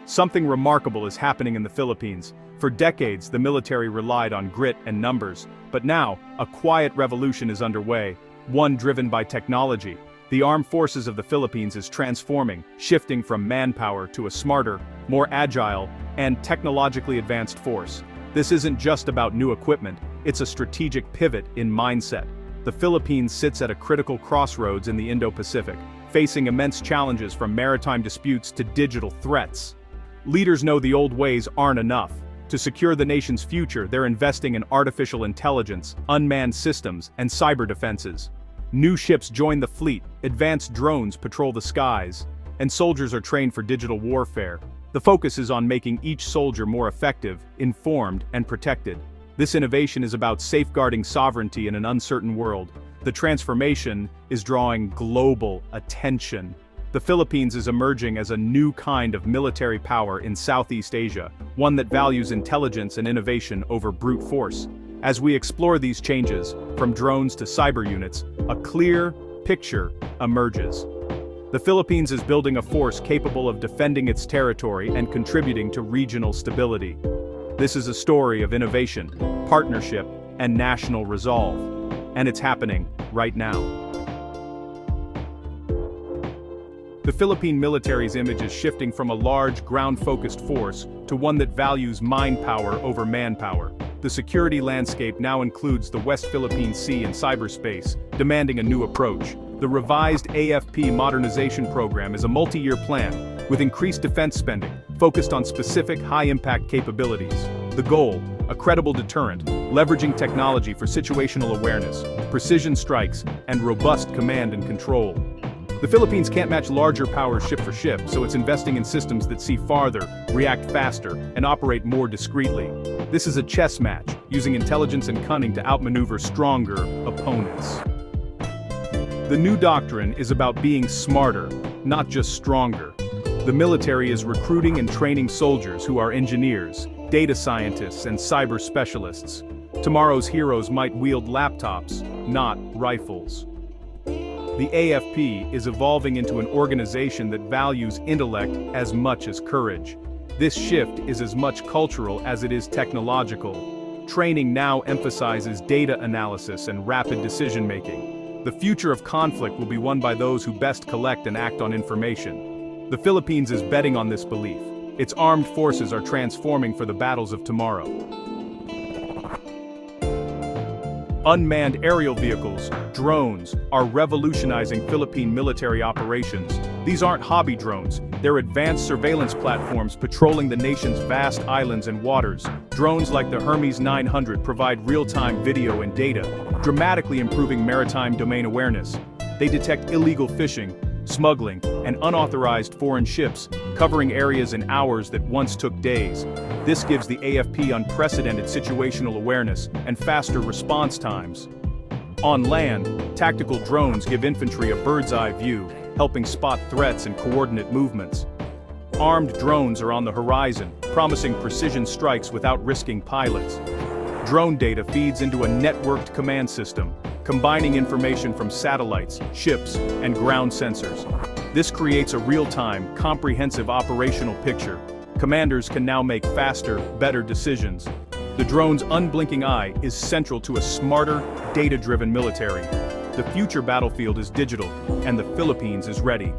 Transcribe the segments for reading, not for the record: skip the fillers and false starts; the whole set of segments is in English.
Something remarkable is happening in the Philippines. For decades, the military relied on grit and numbers, but now, a quiet revolution is underway, one driven by technology. The armed forces of the Philippines is transforming, shifting from manpower to a smarter, more agile, and technologically advanced force. This isn't just about new equipment, it's a strategic pivot in mindset. The Philippines sits at a critical crossroads in the Indo-Pacific, facing immense challenges from maritime disputes to digital threats. Leaders know the old ways aren't enough. To secure the nation's future, they're investing in artificial intelligence, unmanned systems, and cyber defenses. New ships join the fleet, advanced drones patrol the skies, and soldiers are trained for digital warfare. The focus is on making each soldier more effective, informed, and protected. This innovation is about safeguarding sovereignty in an uncertain world. The transformation is drawing global attention. The Philippines is emerging as a new kind of military power in Southeast Asia, one that values intelligence and innovation over brute force. As we explore these changes, from drones to cyber units, a clear picture emerges. The Philippines is building a force capable of defending its territory and contributing to regional stability. This is a story of innovation, partnership, and national resolve. And it's happening right now. The Philippine military's image is shifting from a large, ground-focused force to one that values mind power over manpower. The security landscape now includes the West Philippine Sea and cyberspace, demanding a new approach. The revised AFP modernization program is a multi-year plan, with increased defense spending, focused on specific high-impact capabilities. The goal, a credible deterrent, leveraging technology for situational awareness, precision strikes, and robust command and control. The Philippines can't match larger powers ship for ship, so it's investing in systems that see farther, react faster, and operate more discreetly. This is a chess match, using intelligence and cunning to outmaneuver stronger opponents. The new doctrine is about being smarter, not just stronger. The military is recruiting and training soldiers who are engineers, data scientists, and cyber specialists. Tomorrow's heroes might wield laptops, not rifles. The AFP is evolving into an organization that values intellect as much as courage. This shift is as much cultural as it is technological. Training now emphasizes data analysis and rapid decision-making. The future of conflict will be won by those who best collect and act on information. The Philippines is betting on this belief. Its armed forces are transforming for the battles of tomorrow. Unmanned aerial vehicles, drones, are revolutionizing Philippine military operations. These aren't hobby drones, they're advanced surveillance platforms patrolling the nation's vast islands and waters. Drones like the Hermes 900 provide real-time video and data, dramatically improving maritime domain awareness. They detect illegal fishing, smuggling, and unauthorized foreign ships, covering areas in hours that once took days. This gives the AFP unprecedented situational awareness and faster response times. On land, tactical drones give infantry a bird's-eye view, helping spot threats and coordinate movements. Armed drones are on the horizon, promising precision strikes without risking pilots. Drone data feeds into a networked command system, combining information from satellites, ships, and ground sensors. This creates a real-time, comprehensive operational picture. Commanders can now make faster, better decisions. The drone's unblinking eye is central to a smarter, data-driven military. The future battlefield is digital, and the Philippines is ready.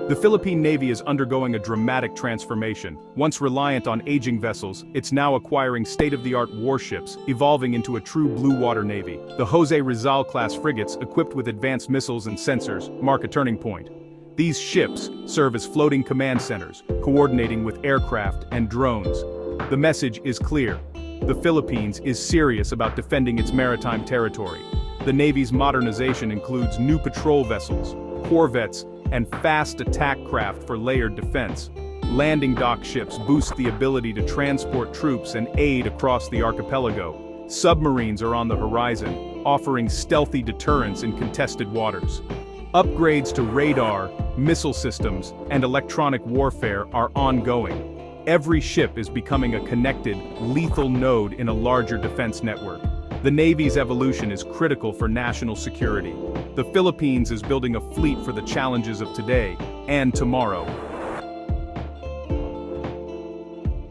The Philippine Navy is undergoing a dramatic transformation. Once reliant on aging vessels, it's now acquiring state-of-the-art warships, evolving into a true blue-water navy. The Jose Rizal-class frigates, equipped with advanced missiles and sensors, mark a turning point. These ships serve as floating command centers, coordinating with aircraft and drones. The message is clear. The Philippines is serious about defending its maritime territory. The Navy's modernization includes new patrol vessels, corvettes, and fast attack craft for layered defense. Landing dock ships boost the ability to transport troops and aid across the archipelago. Submarines are on the horizon, offering stealthy deterrence in contested waters. Upgrades to radar, missile systems, and electronic warfare are ongoing. Every ship is becoming a connected, lethal node in a larger defense network. The Navy's evolution is critical for national security. The Philippines is building a fleet for the challenges of today and tomorrow.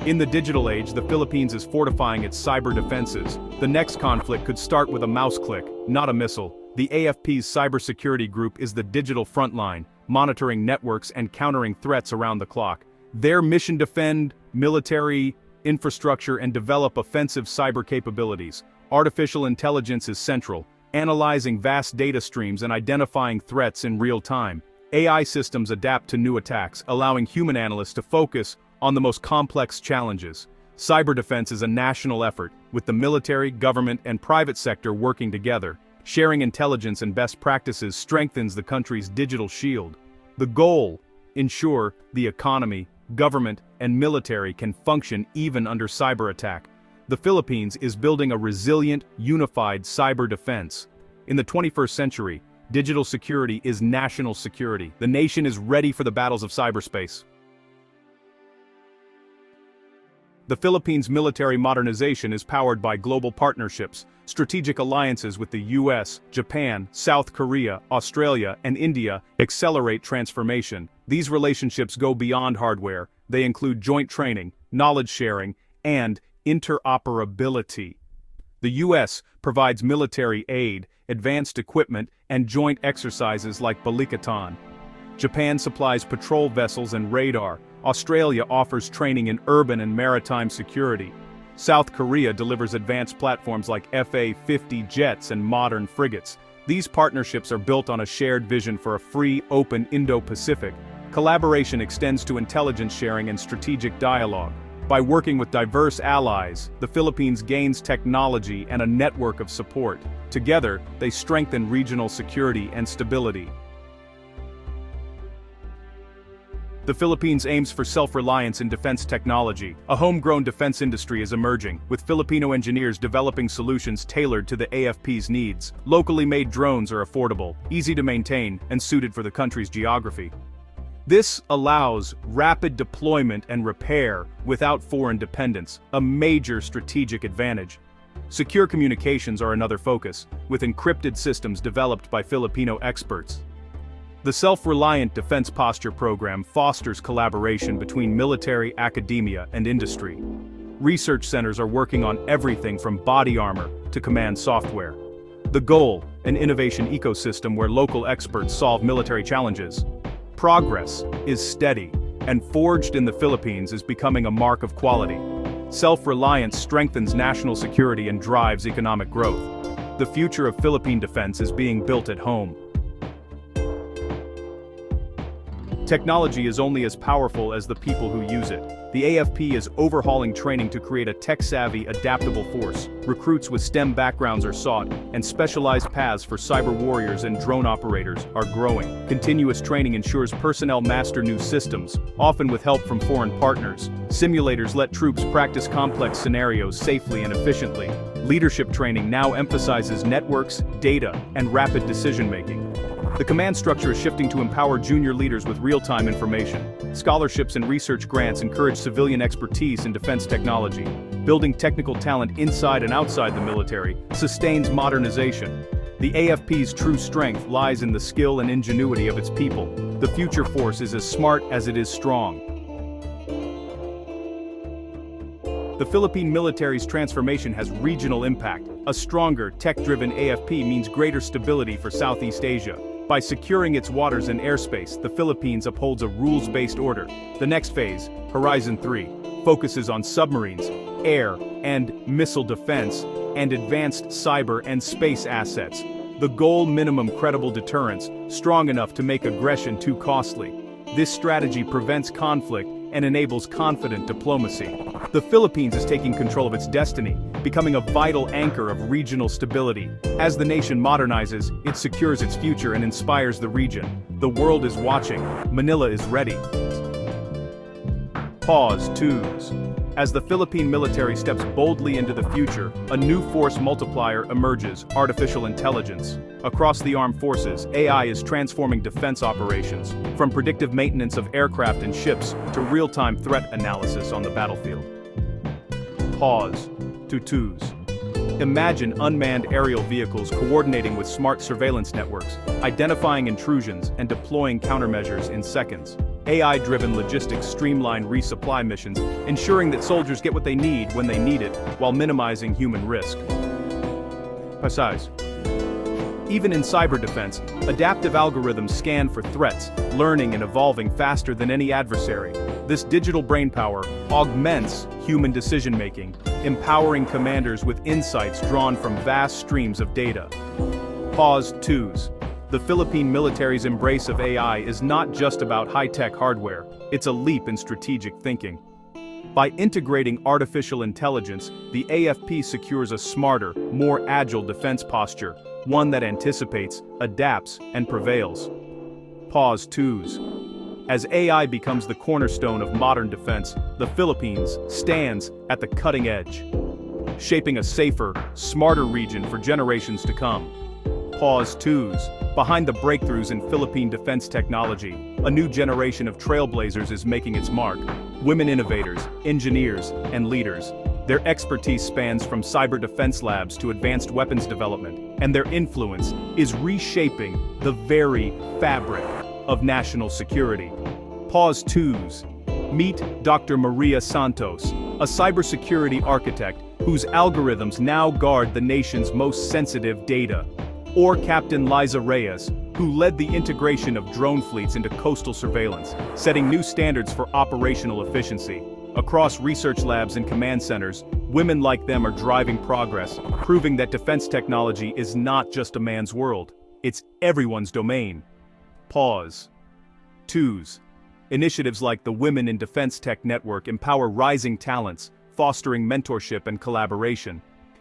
In the digital age, the Philippines is fortifying its cyber defenses. The next conflict could start with a mouse click, not a missile. The AFP's cybersecurity group is the digital frontline, monitoring networks and countering threats around the clock. Their mission: defend military infrastructure and develop offensive cyber capabilities. Artificial intelligence is central, analyzing vast data streams and identifying threats in real time. AI systems adapt to new attacks, allowing human analysts to focus on the most complex challenges. Cyber defense is a national effort, with the military, government, and private sector working together. Sharing intelligence and best practices strengthens the country's digital shield. The goal: ensure the economy, government, and military can function even under cyber attack. The Philippines is building a resilient, unified cyber defense. In the 21st century, digital security is national security. The nation is ready for the battles of cyberspace. The Philippines' military modernization is powered by global partnerships. Strategic alliances with the US, Japan, South Korea, Australia, and India accelerate transformation. These relationships go beyond hardware. They include joint training, knowledge sharing, and interoperability. The US provides military aid, advanced equipment, and joint exercises like Balikatan. Japan supplies patrol vessels and radar. Australia offers training in urban and maritime security. South Korea delivers advanced platforms like FA-50 jets and modern frigates. These partnerships are built on a shared vision for a free, open Indo-Pacific. Collaboration extends to intelligence sharing and strategic dialogue. By working with diverse allies, the Philippines gains technology and a network of support. Together, they strengthen regional security and stability. The Philippines aims for self-reliance in defense technology. A homegrown defense industry is emerging, with Filipino engineers developing solutions tailored to the AFP's needs. Locally made drones are affordable, easy to maintain, and suited for the country's geography. This allows rapid deployment and repair without foreign dependence, a major strategic advantage. Secure communications are another focus, with encrypted systems developed by Filipino experts. The Self-Reliant Defense Posture Program fosters collaboration between military, academia, and industry. Research centers are working on everything from body armor to command software. The goal: an innovation ecosystem where local experts solve military challenges. Progress is steady, and forged in the Philippines is becoming a mark of quality. Self-reliance strengthens national security and drives economic growth. The future of Philippine defense is being built at home. Technology is only as powerful as the people who use it. The AFP is overhauling training to create a tech-savvy, adaptable force. Recruits with STEM backgrounds are sought, and specialized paths for cyber warriors and drone operators are growing. Continuous training ensures personnel master new systems, often with help from foreign partners. Simulators let troops practice complex scenarios safely and efficiently. Leadership training now emphasizes networks, data, and rapid decision-making. The command structure is shifting to empower junior leaders with real-time information. Scholarships and research grants encourage civilian expertise in defense technology. Building technical talent inside and outside the military sustains modernization. The AFP's true strength lies in the skill and ingenuity of its people. The future force is as smart as it is strong. The Philippine military's transformation has regional impact. A stronger, tech-driven AFP means greater stability for Southeast Asia. By securing its waters and airspace, the Philippines upholds a rules-based order. The next phase, Horizon 3, focuses on submarines, air and missile defense, and advanced cyber and space assets. The goal: minimum credible deterrence, strong enough to make aggression too costly. This strategy prevents conflict and enables confident diplomacy. The Philippines is taking control of its destiny, becoming a vital anchor of regional stability. As the nation modernizes, it secures its future and inspires the region. The world is watching. Manila is ready. Pause. Twos. As the Philippine military steps boldly into the future, a new force multiplier emerges: artificial intelligence. Across the armed forces, AI is transforming defense operations, from predictive maintenance of aircraft and ships to real-time threat analysis on the battlefield. Pause. Twos. Imagine unmanned aerial vehicles coordinating with smart surveillance networks, identifying intrusions and deploying countermeasures in seconds. AI-driven logistics streamline resupply missions, ensuring that soldiers get what they need when they need it, while minimizing human risk. Besides, even in cyber defense, adaptive algorithms scan for threats, learning and evolving faster than any adversary. This digital brainpower augments human decision-making, empowering commanders with insights drawn from vast streams of data. Pause 2s. The Philippine military's embrace of AI is not just about high-tech hardware, it's a leap in strategic thinking. By integrating artificial intelligence, the AFP secures a smarter, more agile defense posture, one that anticipates, adapts, and prevails. Pause 2s. As AI becomes the cornerstone of modern defense, the Philippines stands at the cutting edge, shaping a safer, smarter region for generations to come. Pause 2s. Behind the breakthroughs in Philippine defense technology, a new generation of trailblazers is making its mark. Women innovators, engineers, and leaders. Their expertise spans from cyber defense labs to advanced weapons development, and their influence is reshaping the very fabric of national security. Pause 2s. Meet Dr. Maria Santos, a cybersecurity architect whose algorithms now guard the nation's most sensitive data. Or Captain Liza Reyes, who led the integration of drone fleets into coastal surveillance, setting new standards for operational efficiency. Across research labs and command centers, women like them are driving progress, proving that defense technology is not just a man's world, it's everyone's domain. Pause. 2s. Initiatives like the Women in Defense Tech Network empower rising talents, fostering mentorship and collaboration.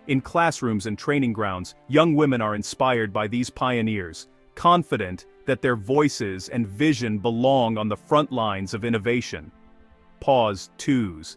In classrooms and training grounds, young women are inspired by these pioneers, confident that their voices and vision belong on the front lines of innovation. Pause 2s.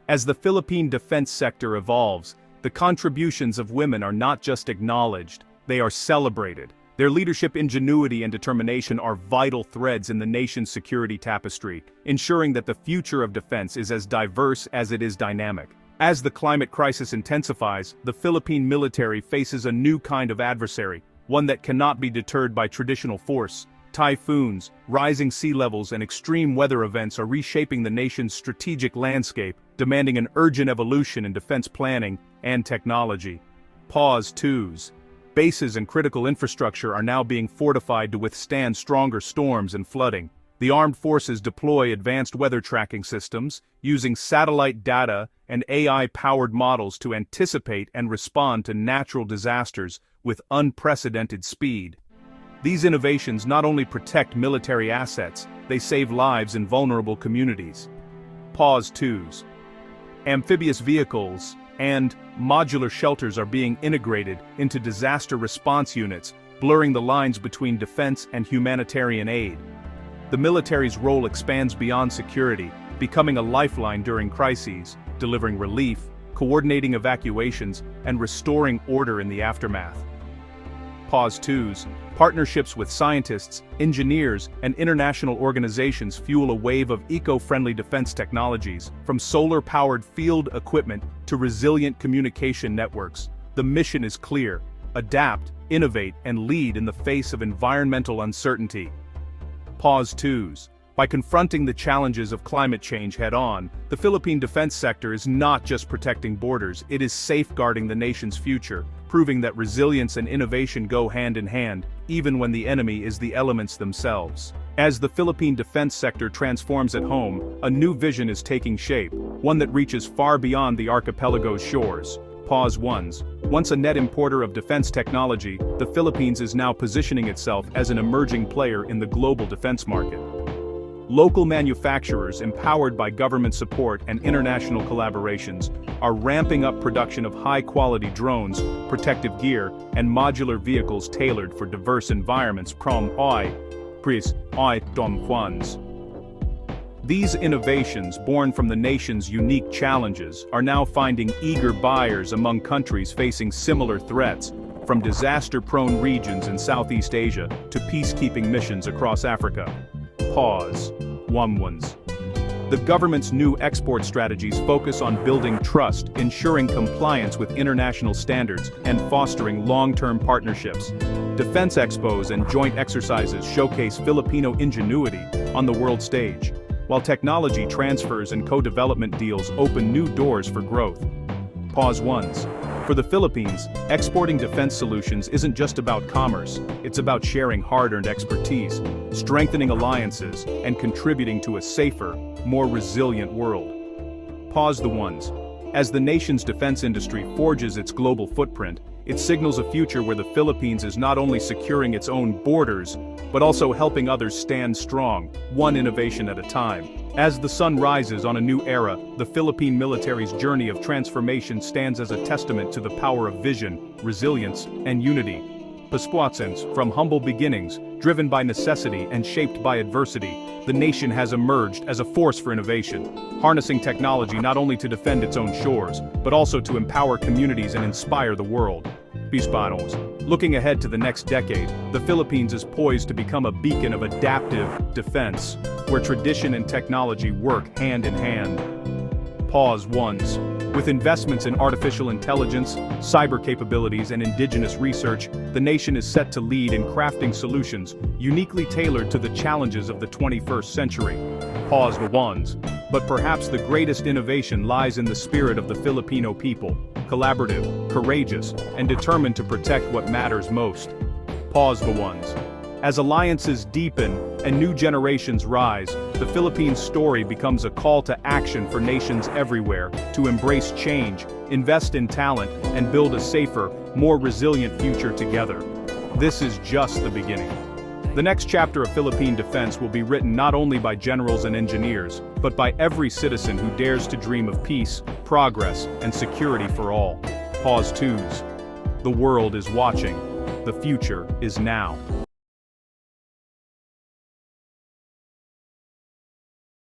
As the Philippine defense sector evolves, the contributions of women are not just acknowledged, they are celebrated. Their leadership, ingenuity, and determination are vital threads in the nation's security tapestry, ensuring that the future of defense is as diverse as it is dynamic. As the climate crisis intensifies, the Philippine military faces a new kind of adversary, one that cannot be deterred by traditional force. Typhoons, rising sea levels, and extreme weather events are reshaping the nation's strategic landscape, demanding an urgent evolution in defense planning and technology. Pause 2s. Bases and critical infrastructure are now being fortified to withstand stronger storms and flooding. The armed forces deploy advanced weather tracking systems, using satellite data and AI-powered models to anticipate and respond to natural disasters with unprecedented speed. These innovations not only protect military assets, they save lives in vulnerable communities. Pause 2s. Amphibious vehicles and modular shelters are being integrated into disaster response units, blurring the lines between defense and humanitarian aid. The military's role expands beyond security, becoming a lifeline during crises, delivering relief, coordinating evacuations, and restoring order in the aftermath. Pause 2s. Partnerships with scientists, engineers, and international organizations fuel a wave of eco-friendly defense technologies, from solar-powered field equipment to resilient communication networks. The mission is clear: adapt, innovate, and lead in the face of environmental uncertainty. Pause 2s. By confronting the challenges of climate change head-on, the Philippine defense sector is not just protecting borders, it is safeguarding the nation's future, proving that resilience and innovation go hand in hand, even when the enemy is the elements themselves. As the Philippine defense sector transforms at home, a new vision is taking shape, one that reaches far beyond the archipelago's shores. Pause 1s. Once a net importer of defense technology, the Philippines is now positioning itself as an emerging player in the global defense market. Local manufacturers, empowered by government support and international collaborations, are ramping up production of high-quality drones, protective gear, and modular vehicles tailored for diverse environments. These innovations, born from the nation's unique challenges, are now finding eager buyers among countries facing similar threats, from disaster-prone regions in Southeast Asia to peacekeeping missions across Africa. Pause 1s. The government's new export strategies focus on building trust, ensuring compliance with international standards, and fostering long-term partnerships. Defense expos and joint exercises showcase Filipino ingenuity on the world stage, while technology transfers and co-development deals open new doors for growth. Pause ones. For the Philippines, exporting defense solutions isn't just about commerce, it's about sharing hard-earned expertise, strengthening alliances, and contributing to a safer, more resilient world. Pause the ones. As the nation's defense industry forges its global footprint, it signals a future where the Philippines is not only securing its own borders, but also helping others stand strong, one innovation at a time. As the sun rises on a new era, the Philippine military's journey of transformation stands as a testament to the power of vision, resilience, and unity. Paspuatsins, from humble beginnings, driven by necessity and shaped by adversity, the nation has emerged as a force for innovation, harnessing technology not only to defend its own shores, but also to empower communities and inspire the world. Bispanos. Looking ahead to the next decade, the Philippines is poised to become a beacon of adaptive defense, where tradition and technology work hand in hand. Pause ones. With investments in artificial intelligence, cyber capabilities, and indigenous research, the nation is set to lead in crafting solutions uniquely tailored to the challenges of the 21st century. Pause the ones. But perhaps the greatest innovation lies in the spirit of the Filipino people, collaborative, courageous, and determined to protect what matters most. Pause the ones. As alliances deepen and new generations rise, the Philippines' story becomes a call to action for nations everywhere to embrace change, invest in talent, and build a safer, more resilient future together. This is just the beginning. The next chapter of Philippine defense will be written not only by generals and engineers, but by every citizen who dares to dream of peace, progress, and security for all. Pause twos. The world is watching. The future is now.